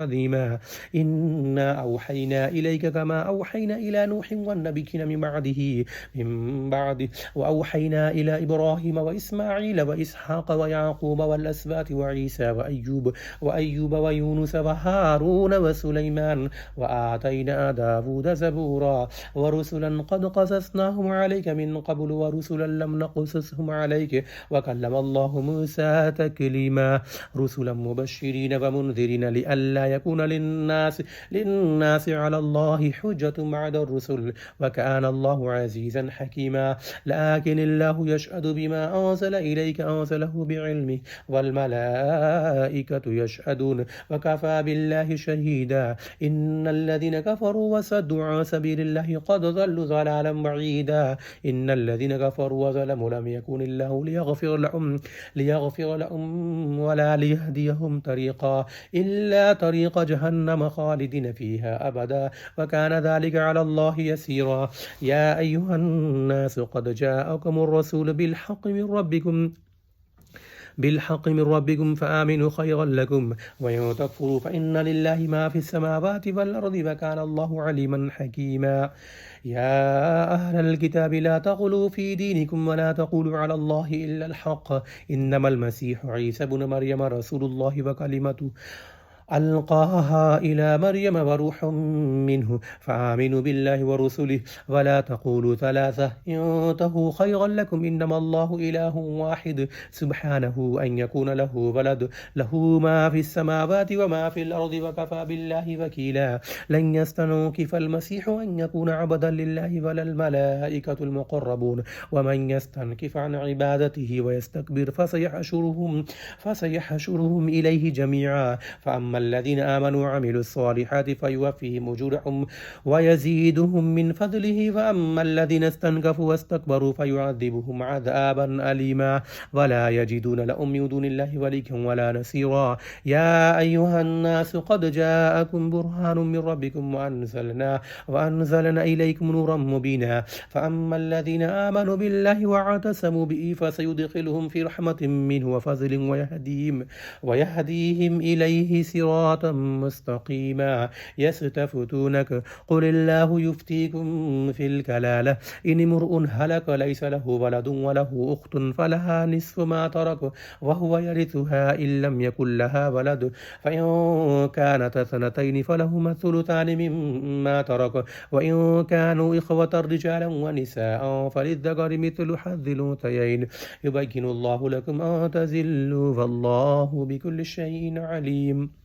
عظيما إنا أوحينا إليك كما أوحينا إلى نوح والنبيين من بعده وأوحينا إلى إبراهيم وإسماعيل وإسحاق ويعقوب والأسباط وعيسى وأيوب ويونس وهارون وسليمان وآتينا داود زبورا ورسلا قد قصصناهم عليك من قبل ورسلا لم نقصصهم عليك وكلم الله موسى تكليما رسلا مبشرين ومنذرين لئلا يكون للناس على الله حجة بعد الرسل وكان الله عزيزا حكيما لكن الله يشهد بما أنزل إليك أنزله بعلمه والملائكة يشهدون وكفى بالله شهيدا إن الذين كفروا وصدوا عن سبيل الله قد ضلوا ضلالا بعيدا إن الذين كفروا وظلموا لم يكن الله ليغفر لهم ولا ليهديهم طريقا إلا طريق جهنم خالدين فيها أبدا وكان ذلك على الله يسيرا يا أيها الناس قد جاءكم الرسول بالحق من ربكم فآمنوا خيرا لكم وإن تكفروا فإن لله ما في السماوات والأرض وكان الله عليما حكيما يا أهل الكتاب لا تغلوا في دينكم ولا تقولوا على الله إلا الحق إنما المسيح عيسى بن مريم رسول الله وكلمته ألقاها إلى مريم وروح منه فآمنوا بالله ورسله ولا تقولوا ثلاثة انتهوا خيرا لكم إنما الله إله واحد سبحانه أن يكون له ولد له ما في السماوات وما في الأرض وكفى بالله وكيلا لن يستنكف المسيح أن يكون عبدا لله ولا الملائكة المقربون ومن يستنكف عن عبادته ويستكبر فسيحشرهم إليه جميعا فأما الذين آمنوا وعملوا الصالحات فيوفيهم أجورهم ويزيدهم من فضله وأما الذين استنكفوا واستكبروا فيعذبهم عذابا أليما ولا يجدون لهم من دون الله وليا ولا نصيرا يا أيها الناس قد جاءكم برهان من ربكم وأنزلنا إليكم نورا مبينا فأما الذين آمنوا بالله واعتصموا به فسيدخلهم في رحمة منه وفضل ويهديهم إليه صراطا مستقيما يستفتونك قل الله يفتيكم في الكلالة إن امرؤ هلك ليس له ولد وله أخت فلها نصف ما ترك وهو يرثها إن لم يكن لها ولد فإن كانت اثنتين فلهما الثلثان مما ترك وإن كانوا إخوة رجالا ونساء فللذكر مثل حظ الأنثيين يبين الله لكم أن تزلوا والله بكل شيء عليم